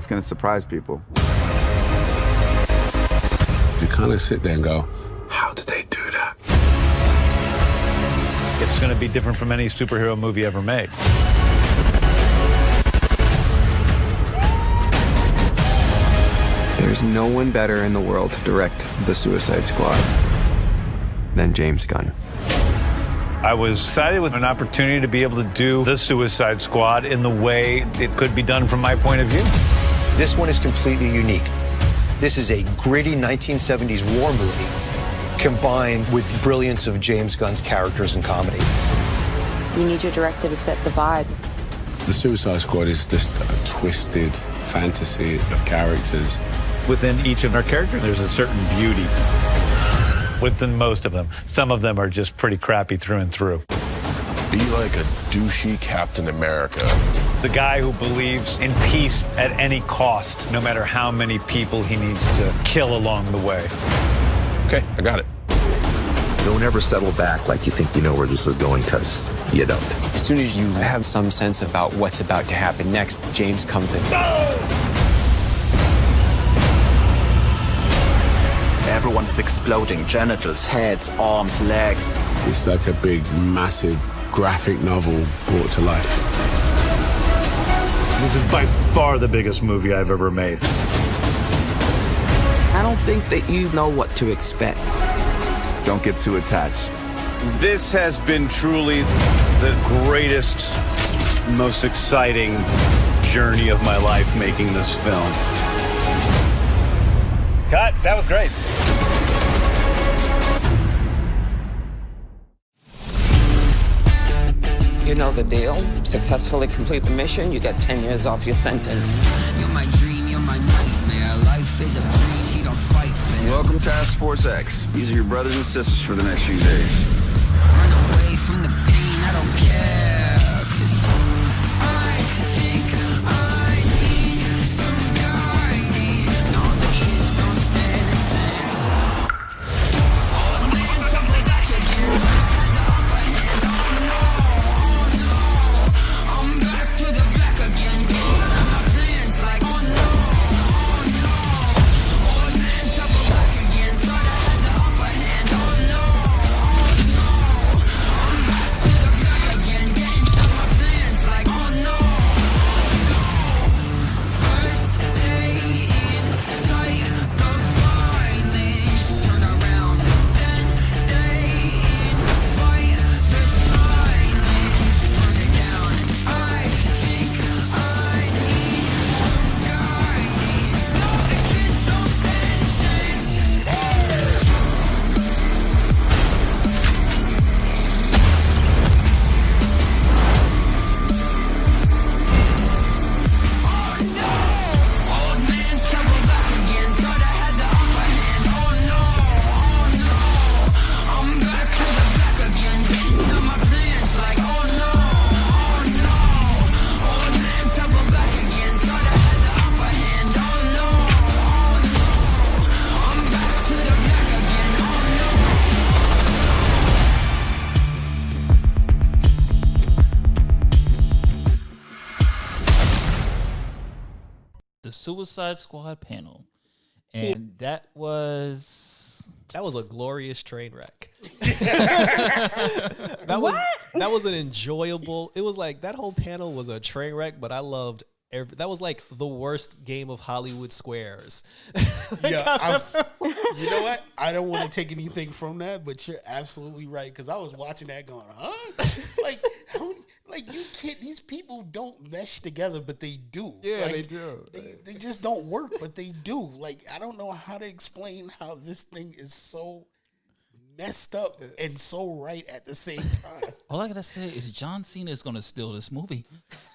it's going to surprise people. You kind of sit there and go, how did they do that? It's going to be different from any superhero movie ever made. There's no one better in the world to direct the Suicide Squad than James Gunn. I was excited with an opportunity to be able to do the Suicide Squad in the way it could be done from my point of view. This one is completely unique. This is a gritty 1970s war movie combined with the brilliance of James Gunn's characters and comedy. You need your director to set the vibe. The Suicide Squad is just a twisted fantasy of characters. Within each of our characters, there's a certain beauty. Within most of them. Some of them are just pretty crappy through and through. Be like a douchey Captain America. The guy who believes in peace at any cost, no matter how many people he needs to kill along the way. Okay, I got it. Don't ever settle back like you think you know where this is going, because you don't. As soon as you have some sense about what's about to happen next, James comes in. Everyone's exploding. Genitals, heads, arms, legs. It's like a big, massive graphic novel brought to life. This is by far the biggest movie I've ever made. I don't think that you know what to expect. Don't get too attached. This has been truly the greatest, most exciting journey of my life making this film. Cut. That was great. You know the deal. Successfully complete the mission, you get 10 years off your sentence. You're my dream, you're my nightmare. Life is a breeze, you don't fight fair. Welcome Task Force X. These are your brothers and sisters for the next few days. Run away from the pain, I don't care. 'Cause I think I need some guiding. No, the kids don't stand a chance. Old man, something back again. The upper hand, oh no. I'm back to the back again. My plans like, oh no. Old man, trouble back again. Thought I had the upper hand, oh no. I'm back to the back again. Game to my plans like, oh no. First day in sight, the violence. Turn around, then day in fight, the silence. Turn it down. I think I need some guidance. No, the kids don't stand a chance. Old man, trouble back again. Thought I had the upper hand. Oh no, I'm back to the back again. Getting to my plans like, oh no. Old man, trouble back again. Thought I had the upper hand. Oh no, I'm back to the back again. Oh no. The Suicide Squad panel, and that was a glorious train wreck. that was an enjoyable. It was like that whole panel was a train wreck, but I loved that was like the worst game of Hollywood Squares. Yeah, you know what? I don't want to take anything from that, but you're absolutely right, because I was watching that going, huh? Like, how many, like, you can't, these people don't mesh together, but they do. Yeah, like, they do. They just don't work, but they do. Like, I don't know how to explain how this thing is so messed up and so right at the same time. all I gotta say is John Cena is gonna steal this movie.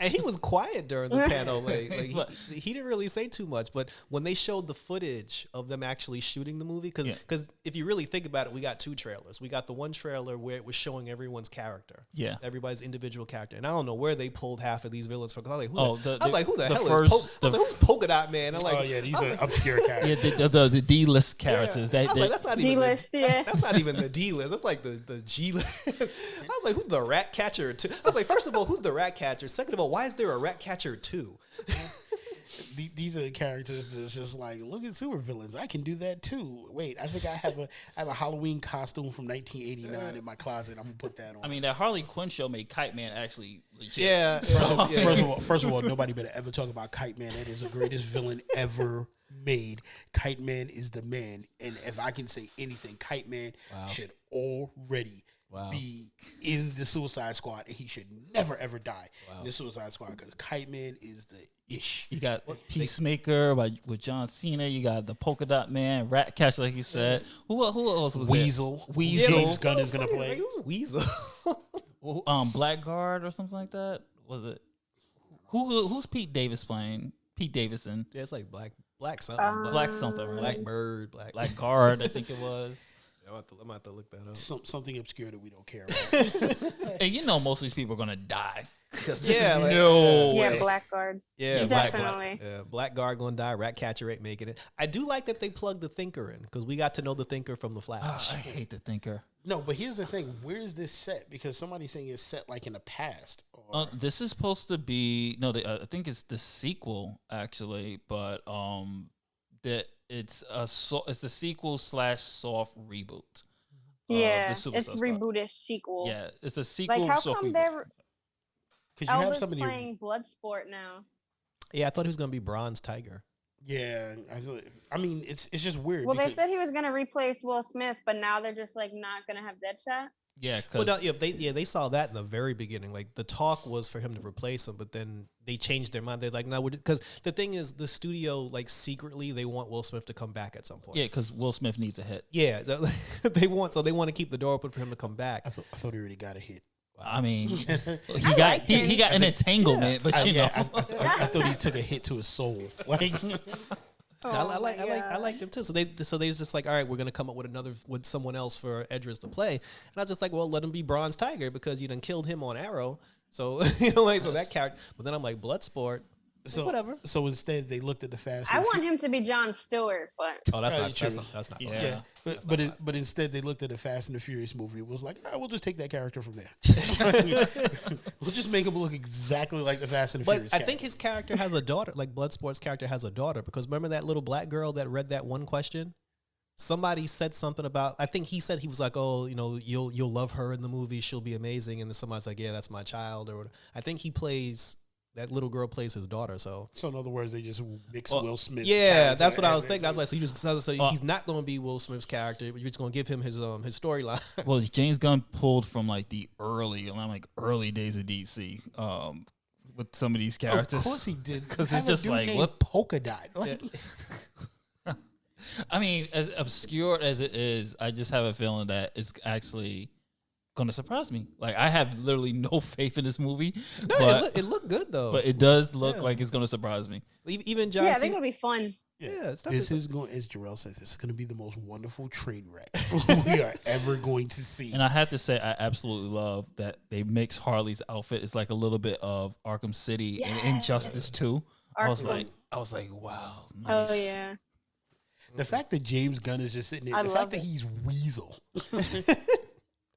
And he was quiet during the panel. Like he didn't really say too much. But when they showed the footage of them actually shooting the movie, because if you really think about it, we got two trailers. We got the one trailer where it was showing everyone's character, everybody's individual character. And I don't know where they pulled half of these villains from. I was like, who the hell is who's Polka Dot Man? I'm like, oh yeah, these are obscure characters. Yeah, the D-list characters. Yeah. That's not even D-list, that's not even the D-list. That's like the G-list. I was like, who's the rat catcher 2? I was like, first of all, who's the rat catcher? Second of all, why is there a rat catcher 2? these are the characters that's just like, look at supervillains. I can do that too. Wait, I think I have a Halloween costume from 1989 in my closet. I'm gonna put that on. I mean, that Harley Quinn show made Kite Man actually legit. Yeah. First of all, nobody better ever talk about Kite Man. That is the greatest villain ever made. Kite Man is the man, and if I can say anything, Kite Man should already be in the Suicide Squad, and he should never ever die in the Suicide Squad because Kite Man is the ish. You got Peacemaker with John Cena. You got the Polka Dot Man, Ratcatcher, like you said. Who else was Weasel. there? Weasel. James Gunn is gonna play. Who's Weasel? Blackguard or something like that. Was it? Who's Pete Davis playing? Pete Davidson. Yeah, it's like black something. Black something, right? Blackbird, Blackguard, I think it was. I'm gonna have to look that up. Something obscure that we don't care about. And you know most of these people are gonna die. Blackguard. Yeah, definitely. Blackguard gonna die. Ratcatcher ain't making it. I do like that they plugged the Thinker in because we got to know the Thinker from the Flash. I hate the Thinker. No, but here's the thing: where is this set? Because somebody's saying it's set like in the past. This is supposed to be I think it's the sequel actually, but it's the sequel / soft reboot. Yeah, it's rebooted sequel. Yeah, it's a sequel. Like, how come they're Elvis playing Bloodsport now? Yeah, I thought he was gonna be Bronze Tiger. Yeah, I mean, it's just weird. Well, they said he was gonna replace Will Smith, but now they're just like not gonna have Deadshot. Yeah, they saw that in the very beginning. Like the talk was for him to replace him, but then they changed their mind. They're like, no, because the thing is, the studio like secretly they want Will Smith to come back at some point. Yeah, because Will Smith needs a hit. Yeah, they want to keep the door open for him to come back. I thought he already got a hit. I mean, he got an entanglement, but you know, I thought he took a hit to his soul. Like. I like them too. So they was just like, all right, we're gonna come up with someone else for Edris to play, and I was just like, well, let him be Bronze Tiger because you done killed him on Arrow, so so that character. But then I'm like, Bloodsport, so whatever. So instead, they looked at the Fast. I want him to be Jon Stewart, but that's not yeah. But instead, they looked at the Fast and the Furious movie. It was like, we'll just take that character from there. We'll just make him look exactly like the Fast and the Furious. I think his character has a daughter. Like Bloodsport's character has a daughter because remember that little black girl that read that one question. Somebody said something about. I think he said he was like, oh, you'll love her in the movie. She'll be amazing. And then somebody's like, yeah, that's my child. Or I think he plays. That little girl plays his daughter, so in other words, they just mix Will Smith's. Yeah, that's what I was thinking. I was like, he's not going to be Will Smith's character, but you're just going to give him his storyline. Well, James Gunn pulled from like the early days of DC with some of these characters. Of course he did, because it's just like what Polka Dot. Like, I mean, as obscure as it is, I just have a feeling that it's actually gonna surprise me. Like I have literally no faith in this movie. No, but it looked good though. But it does look like it's gonna surprise me. Even John. Yeah, I think it'll be fun. Yeah, this is going, as Jarrell said, this is going to be the most wonderful train wreck we are ever going to see. And I have to say, I absolutely love that they mix Harley's outfit. It's like a little bit of Arkham City and Injustice too. I was like, wow, nice. Oh yeah. The fact that James Gunn is just sitting there, the fact that he's Weasel.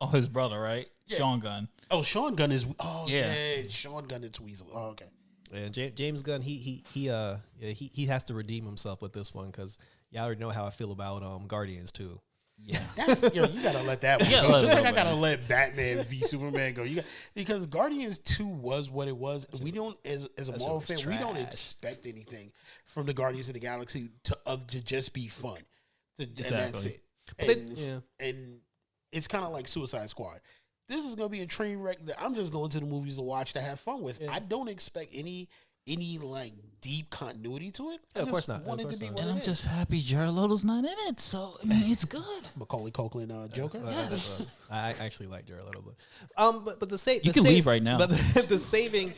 Oh, his brother, right? Yeah. Sean Gunn. Oh, Sean Gunn is. Oh, yeah. Sean Gunn is Weasel. Oh, okay. And James Gunn, he has to redeem himself with this one because y'all already know how I feel about Guardians too. Yeah, you gotta let that one go. Just like I gotta let Batman v Superman go. Because Guardians 2 was what it was. We don't, as a Marvel fan, we don't expect anything from the Guardians of the Galaxy to just be fun. And that's it. And it's kind of like Suicide Squad. This is gonna be a train wreck that I'm just going to the movies to watch to have fun with. Yeah. I don't expect any like deep continuity to it. Yeah, of course not. And I'm just happy Jared Leto's not in it, so I mean it's good. Macaulay Culkin, Joker. Yes, I actually like Jared Leto, but you can leave right now. But the saving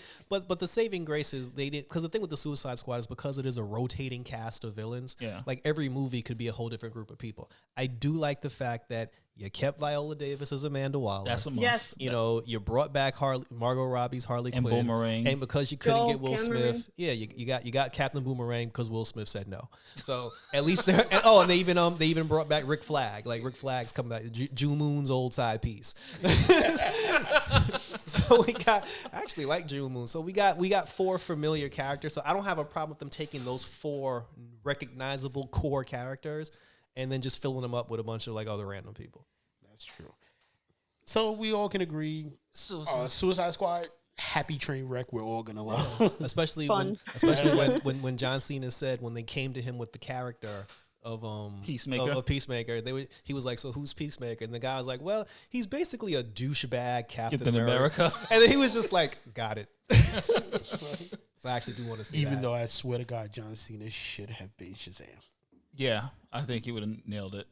grace is they did because the thing with the Suicide Squad is because it is a rotating cast of villains. Yeah, like every movie could be a whole different group of people. I do like the fact that You kept Viola Davis as Amanda Waller. That's a must. Yes. You know, you brought back Margot Robbie's Harley And Quinn. Boomerang. And because you couldn't Joel get Will Cameron. Smith, you got Captain Boomerang because Will Smith said no. So at least they're and they even brought back Rick Flag. Like Rick Flag's coming back, June Moon's old side piece. So I actually like June Moon. So we got 4 familiar characters. So I don't have a problem with them taking those 4 recognizable core characters and then just filling them up with a bunch of like other random people. That's true. So we all can agree, Suicide Squad, happy train wreck. We're all gonna love, especially when John Cena said when they came to him with the character of Peacemaker, he was like, so who's Peacemaker? And the guy was like, well, he's basically a douchebag Captain America. And then he was just like, got it. So I actually do want to see even that. though I swear to God, John Cena should have been Shazam. Yeah, I think he would have nailed it.